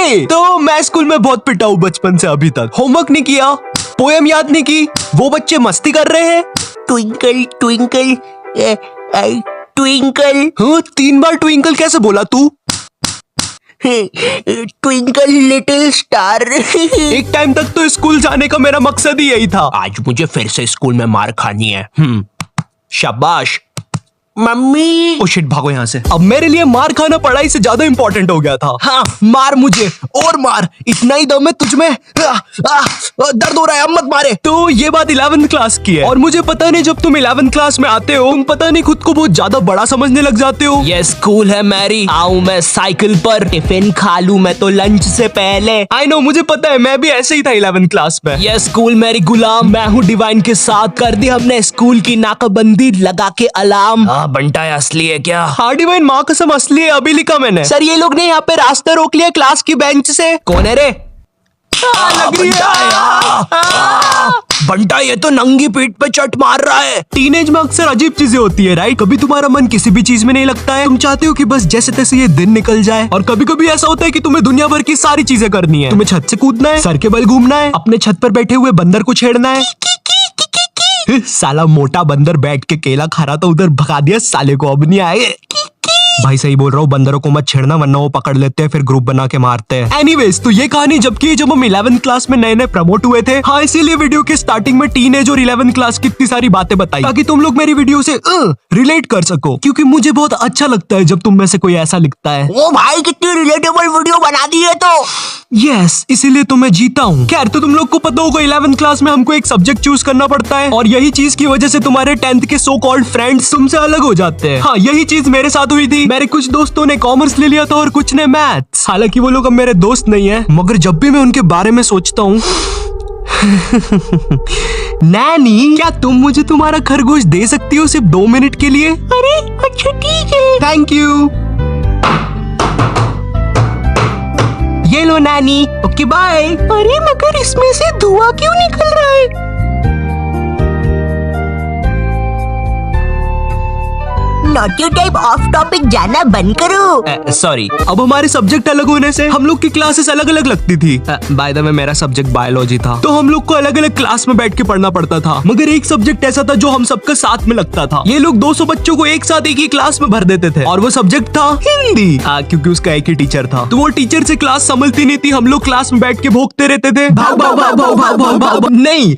तो मैं स्कूल में बहुत पिटा हूँ बचपन से अभी तक। होमवर्क नहीं किया, पोएम याद नहीं की, वो बच्चे मस्ती कर रहे हैं। Twinkle twinkle twinkle. हाँ, 3 बार ट्विंकल कैसे बोला तू? Twinkle little star. एक टाइम तक तो स्कूल जाने का मेरा मकसद ही यही था। आज मुझे फिर से स्कूल में मार खानी है। शाबाश। मम्मी। ओ शिट, भागो यहाँ से। अब मेरे लिए मार खाना पढ़ाई से ज्यादा इंपॉर्टेंट हो गया था। हाँ, मार मुझे और मार, इतना ही दम है तुझमें। दर्द हो रहा है, अब मत मारे। तो ये बात 11th क्लास की है, और मुझे पता नहीं जब तुम 11th क्लास में आते हो तुम पता नहीं खुद को बहुत ज्यादा बड़ा समझने लग जाते हो। ये स्कूल है मैरी, आऊं मैं साइकिल पर, टिफिन खा लूं मैं तो लंच से पहले। आई नो, मुझे पता है, मैं भी ऐसे ही था 11th क्लास में। ये स्कूल मेरी गुलाम, मैं हूँ डिवाइन के साथ। कर दी हमने स्कूल की नाकाबंदी लगा के अलार्म। बंटा है असली है क्या? हाँ डिवाइन, माँ कसम असली है, अभी लिखा मैंने। सर ये लोग ने यहाँ पे रास्ता रोक लिया क्लास की बेंच से। कौन है रे? लग रही है। बंटा ये तो नंगी पीठ पे चट मार रहा है। टीनेज में अक्सर अजीब चीजें होती है, राइट? कभी तुम्हारा मन किसी भी चीज में नहीं लगता है, तुम चाहते हो कि बस जैसे तैसे ये दिन निकल जाए। और कभी कभी ऐसा होता है कि तुम्हें दुनिया भर की सारी चीजें करनी है। तुम्हें छत से कूदना है, सर के बल घूमना है, अपने छत पर बैठे हुए बंदर को छेड़ना है। साला मोटा बंदर बैठ के केला खा रहा था, उधर भगा दिया साले को, अब नहीं आए। भाई सही बोल रहा हूँ, बंदरों को मत छेड़ना वरना वो पकड़ लेते हैं, फिर ग्रुप बना के मारते हैं। एनीवेज, तो ये कहानी जब हम 11th क्लास में नए नए प्रमोट हुए थे। हाँ, इसीलिए वीडियो के स्टार्टिंग में टीनेज और 11th क्लास की इतनी सारी बातें बताई ताकि तुम लोग मेरी वीडियो से रिलेट कर सको, क्योंकि मुझे बहुत अच्छा लगता है जब तुम में से कोई ऐसा लिखता है। ओ भाई, कितनी रिलेटेबल वीडियो बना दी है तो। यस, इसीलिए तो मैं जीता हूँ। खैर, तो तुम लोग को पता होगा 11th क्लास में हमको एक सब्जेक्ट चूज करना पड़ता है, और यही चीज की वजह से तुम्हारे 10th के सो कॉल्ड फ्रेंड्स तुमसे अलग हो जाते हैं। हाँ, यही चीज मेरे साथ हुई थी। मेरे कुछ दोस्तों ने कॉमर्स ले लिया था और कुछ ने मैथ्स। हालांकि वो लोग अब मेरे दोस्त नहीं है, मगर जब भी मैं उनके बारे में सोचता हूँ नैनी, क्या तुम मुझे तुम्हारा खरगोश दे सकती हो सिर्फ 2 मिनट के लिए? अरे अच्छा ठीक है। Thank you. ये लो नानी। Okay bye. अरे मगर इसमें से धुआं क्यों निकल रहा है? नॉटी टाइप ऑफ टॉपिक जाना बंद करो। सॉरी, अब हमारे सब्जेक्ट अलग होने से हम लोग की क्लासेस अलग अलग लगती थी। बाय द वे, मेरा सब्जेक्ट बायोलॉजी था, तो हम लोग को अलग अलग क्लास में बैठ के पढ़ना पड़ता था। मगर एक सब्जेक्ट ऐसा था जो हम सबका साथ में लगता था। ये लोग 200 बच्चों को एक साथ एक ही क्लास में भर देते थे, और वो सब्जेक्ट था हिंदी। क्योंकि उसका एक ही टीचर था, तो वो टीचर से क्लास संभलती नहीं थी। हम लोग क्लास में बैठ के भोंकते रहते थे, भाग भाग भाग भाग भाग भाग भाग। नहीं,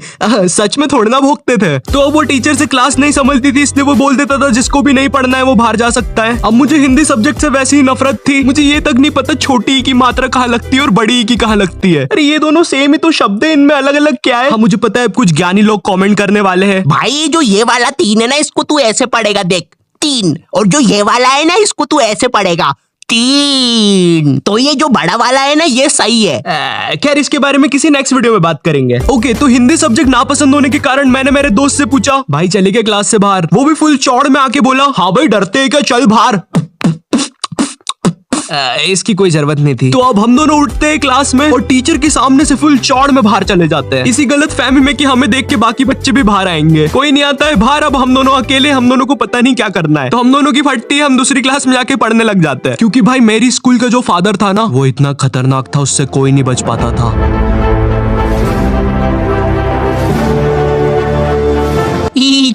सच में थोड़ा ना भोंकते थे। तो अब वो टीचर से क्लास नहीं संभलती थी, इसलिए वो बोल देता था जिसको भी नहीं पढ़ना है वो बाहर जा सकता है। अब मुझे हिंदी सब्जेक्ट से वैसी ही नफरत थी, मुझे ये तक नहीं पता छोटी की मात्रा कहाँ लगती है और बड़ी की कहाँ लगती है। अरे ये दोनों सेम ही तो शब्द है, इनमें अलग अलग क्या है? हाँ मुझे पता है, कुछ ज्ञानी लोग कमेंट करने वाले हैं। भाई जो ये वाला 3 है ना, इसको तू ऐसे पढ़ेगा, देख 3, और जो ये वाला है ना इसको तू ऐसे पढ़ेगा 3। तो ये जो बड़ा वाला है ना ये सही है। खैर इसके बारे में किसी नेक्स्ट वीडियो में बात करेंगे। ओके, तो हिंदी सब्जेक्ट नापसंद होने के कारण मैंने मेरे दोस्त से पूछा, भाई चले गए क्लास से बाहर? वो भी फुल चौड़ में आके बोला, हाँ भाई डरते हैं क्या, चल बाहर। इसकी कोई जरूरत नहीं थी। तो अब हम दोनों उठते हैं क्लास में और टीचर के सामने से फुल चौड़ में बाहर चले जाते हैं, इसी गलत फहमी में कि हमें देख के बाकी बच्चे भी बाहर आएंगे। कोई नहीं आता है बाहर, अब हम दोनों अकेले, हम दोनों को पता नहीं क्या करना है। तो हम दोनों की फटती है, हम दूसरी क्लास में जाके पढ़ने लग जाते हैं, क्योंकि भाई मेरी स्कूल का जो फादर था ना वो इतना खतरनाक था, उससे कोई नहीं बच पाता था।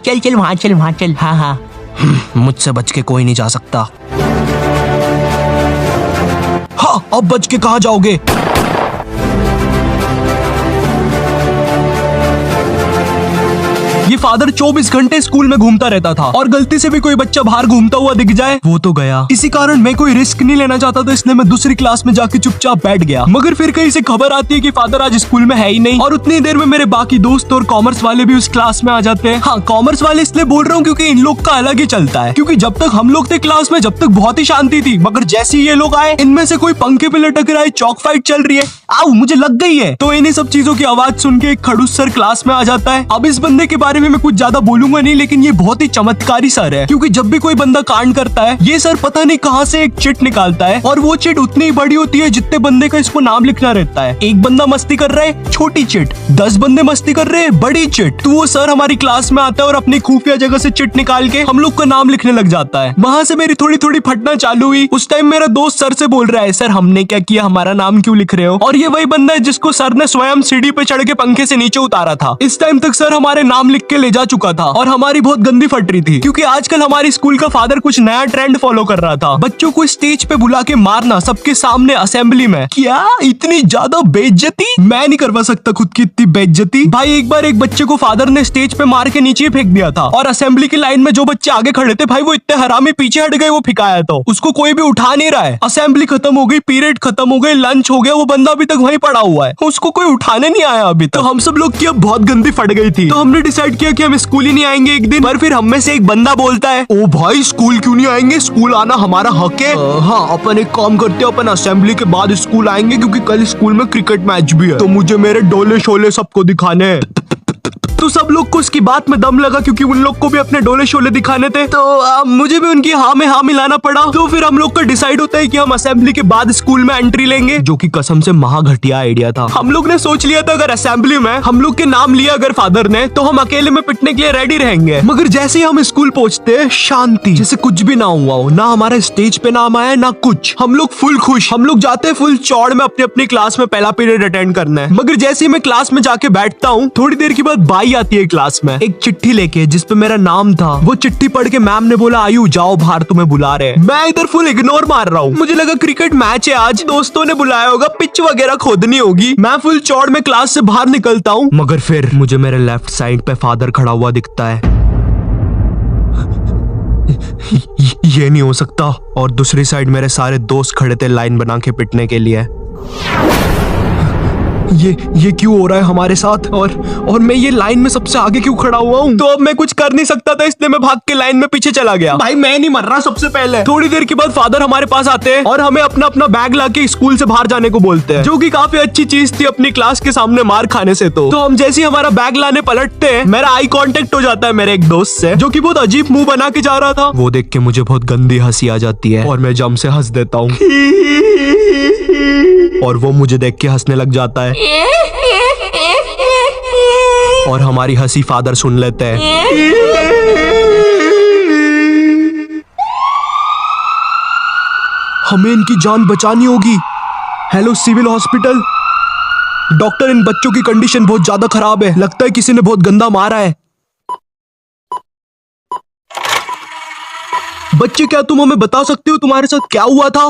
चल चल वहाँ चल। हाँ मुझसे बच के कोई नहीं जा सकता। हाँ, अब बच के कहाँ जाओगे? ये फादर 24 घंटे स्कूल में घूमता रहता था, और गलती से भी कोई बच्चा बाहर घूमता हुआ दिख जाए वो तो गया। इसी कारण मैं कोई रिस्क नहीं लेना चाहता था, इसलिए मैं दूसरी क्लास में जाके चुपचाप बैठ गया। मगर फिर कहीं से खबर आती है कि फादर आज स्कूल में है ही नहीं, और उतनी देर में मेरे बाकी दोस्त और कॉमर्स वाले भी उस क्लास में आ जाते हैं। हाँ, कॉमर्स वाले इसलिए बोल रहा हूँ क्योंकि इन लोग का अलग ही चलता है, क्योंकि जब तक हम लोग थे क्लास में जब तक बहुत ही शांति थी, मगर जैसे ये लोग आए इनमें से कोई पंखे पे लटक रहा है, चौक फाइट चल रही है, आओ मुझे लग गई है। तो इन्हीं सब चीजों की आवाज सुन के एक खड़ूस सर क्लास में आ जाता है। अब इस बंदे के बारे में में मैं कुछ ज्यादा बोलूंगा नहीं, लेकिन ये बहुत ही चमत्कारी सर है, क्योंकि जब भी कोई बंदा कांड करता है ये सर पता नहीं कहाँ से एक चिट निकालता है, और वो चिट उतनी ही बड़ी होती है जितने बंदे का इसको नाम लिखना रहता है। एक बंदा मस्ती कर रहा है, छोटी चिट, 10 बंदे मस्ती कर रहे हैं, बड़ी चिट। तो वो सर हमारी क्लास में आता है और अपनी खुफिया जगह से चिट निकाल के हम लोग का नाम लिखने लग जाता है। वहां से मेरी थोड़ी थोड़ी फटना चालू हुई। उस टाइम मेरा दोस्त सर से बोल रहा है, सर हमने क्या किया, हमारा नाम क्यों लिख रहे हो? और ये वही बंदा है जिसको सर ने स्वयं सीढ़ी पे चढ़ के पंखे से नीचे उतारा था। इस टाइम तक सर हमारे नाम लिख के ले जा चुका था और हमारी बहुत गंदी फट रही थी, क्योंकि आजकल हमारी स्कूल का फादर कुछ नया ट्रेंड फॉलो कर रहा था, बच्चों को स्टेज पे बुला के मारना सबके सामने असेंबली में। क्या इतनी ज्यादा बेइज्जती? मैं नहीं करवा सकता खुद की इतनी बेइज्जती। भाई एक बार एक बच्चे को फादर ने स्टेज पे मार के नीचे फेंक दिया था, और असेंबली की लाइन में जो बच्चे आगे खड़े थे भाई वो इतने हरामी पीछे हट गए, वो फिकाया तो उसको कोई भी उठा नहीं रहा है। असेंबली खत्म हो गई, पीरियड खत्म हो गई, लंच हो गया, वो बंदा अभी तक वहीं पड़ा हुआ है, उसको कोई उठाने नहीं आया अभी तक। तो हम सब लोग की अब बहुत गंदी फट गई थी, तो हमने डिसाइड किया कि हम स्कूल ही नहीं आएंगे एक दिन। पर फिर हम में से एक बंदा बोलता है, ओ भाई स्कूल क्यों नहीं आएंगे, स्कूल आना हमारा हक है। हाँ अपन एक काम करते हैं, अपन असेंबली के बाद स्कूल आएंगे, क्योंकि कल स्कूल में क्रिकेट मैच भी है, तो मुझे मेरे डोले शोले सबको दिखाने हैं। तो सब लोग को उसकी बात में दम लगा, क्योंकि उन लोग को भी अपने डोले शोले दिखाने थे, तो मुझे भी उनकी हाँ में हाँ मिलाना पड़ा। तो फिर हम लोग का डिसाइड होता है कि हम असेंबली के बाद स्कूल में एंट्री लेंगे, जो कि कसम से महा घटिया आइडिया था। हम लोग ने सोच लिया था अगर असेंबली में हम लोग के नाम लिया अगर फादर ने, तो हम अकेले में पिटने के लिए रेडी रहेंगे। मगर जैसे ही हम स्कूल पहुंचते शांति, जैसे कुछ भी ना हुआ हो, ना हमारे स्टेज पे नाम आया ना कुछ। हम लोग फुल खुश, हम लोग जाते फुल चौड़ में अपनी अपनी क्लास में पहला पीरियड अटेंड करना है। मगर जैसे ही मैं क्लास में जाके बैठता हूँ, थोड़ी देर के बाद बाई आती है क्लास में एक चिट्ठी लेके जिसपे मेरा नाम था। वो चिट्ठी पढ़ के मैम ने बोला, आयु जाओ बाहर, तुम्हें बुला रहे हैं। मैं इधर फुल इग्नोर मार रहा हूँ, मुझे लगा क्रिकेट मैच है आज, दोस्तों ने बुलाया होगा, पिच वगैरह खोदनी होगी। मैं फुल चौड़ में क्लास से बाहर निकलता हूँ, मगर फिर मुझे मेरे लेफ्ट साइड पे फादर खड़ा हुआ दिखता है। ये नहीं हो सकता। और दूसरी साइड मेरे सारे दोस्त खड़े थे लाइन बना के पिटने के लिए। ये क्यों हो रहा है हमारे साथ, और मैं ये लाइन में सबसे आगे क्यों खड़ा हुआ हूँ? तो अब मैं कुछ कर नहीं सकता था, इसलिए मैं भाग के लाइन में पीछे चला गया। भाई मैं नहीं मर रहा सबसे पहले। थोड़ी देर के बाद फादर हमारे पास आते हैं और हमें अपना अपना बैग लाके स्कूल से बाहर जाने को बोलते हैं, जो कि काफी अच्छी चीज थी अपनी क्लास के सामने मार खाने से। तो हम जैसे ही हमारा बैग लाने पलटते हैं, मेरा आई कांटेक्ट हो जाता है मेरे एक दोस्त से, जो कि बहुत अजीब मुंह बना के जा रहा था। वो देख के मुझे बहुत गंदी हंसी आ जाती है और मैं जम से हंस देता हूँ और वो मुझे देख के हंसने लग जाता है और हमारी हंसी फादर सुन लेते हैं। हमें इनकी जान बचानी होगी। हेलो सिविल हॉस्पिटल, डॉक्टर इन बच्चों की कंडीशन बहुत ज्यादा खराब है, लगता है किसी ने बहुत गंदा मारा है। बच्चे क्या तुम हमें बता सकते हो तुम्हारे साथ क्या हुआ था?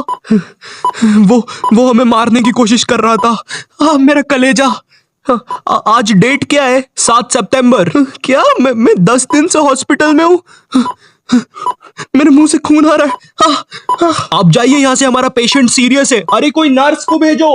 वो हमें मारने की कोशिश कर रहा था। मेरा कलेजा। आज डेट क्या है? 7 सितंबर। क्या मैं 10 दिन से हॉस्पिटल में हूँ। मेरे मुंह से खून आ रहा है। आप जाइए यहाँ से, हमारा पेशेंट सीरियस है। अरे कोई नर्स को भेजो।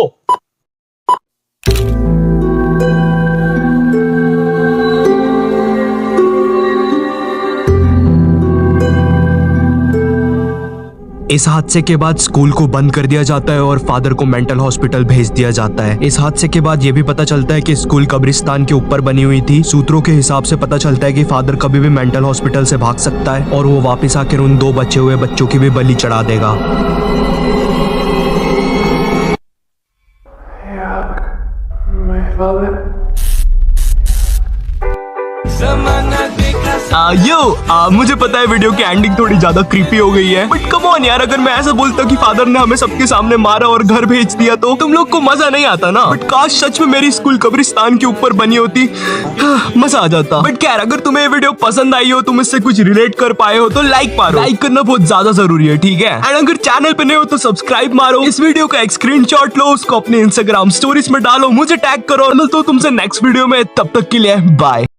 इस हादसे के बाद स्कूल को बंद कर दिया जाता है और फादर को मेंटल हॉस्पिटल भेज दिया जाता है। इस हादसे के बाद ये भी पता चलता है कि स्कूल कब्रिस्तान के ऊपर बनी हुई थी। सूत्रों के हिसाब से पता चलता है कि फादर कभी भी मेंटल हॉस्पिटल से भाग सकता है और वो वापस आकर उन 2 बचे हुए बच्चों की भी बलि चढ़ा देगा। मुझे पता है वीडियो की एंडिंग थोड़ी ज्यादा क्रीपी हो गई है, बट कम ऑन यार, अगर मैं ऐसा बोलता कि फादर ने हमें सबके सामने मारा और घर भेज दिया तो तुम लोग को मजा नहीं आता ना। बट काश सच में मेरी स्कूल कब्रिस्तान के ऊपर बनी होती, मजा आ जाता। बट खैर, अगर तुम्हें ये वीडियो पसंद आई हो, तुम इससे कुछ रिलेट कर पाए हो, तो लाइक मारो। लाइक करना बहुत ज्यादा जरूरी है, ठीक है? एंड अगर चैनल पे नए हो तो सब्सक्राइब मारो। इस वीडियो का एक स्क्रीनशॉट लो, उसको अपने इंस्टाग्राम स्टोरीज में डालो, मुझे टैग करो। तो तुमसे नेक्स्ट वीडियो में, तब तक के लिए बाय।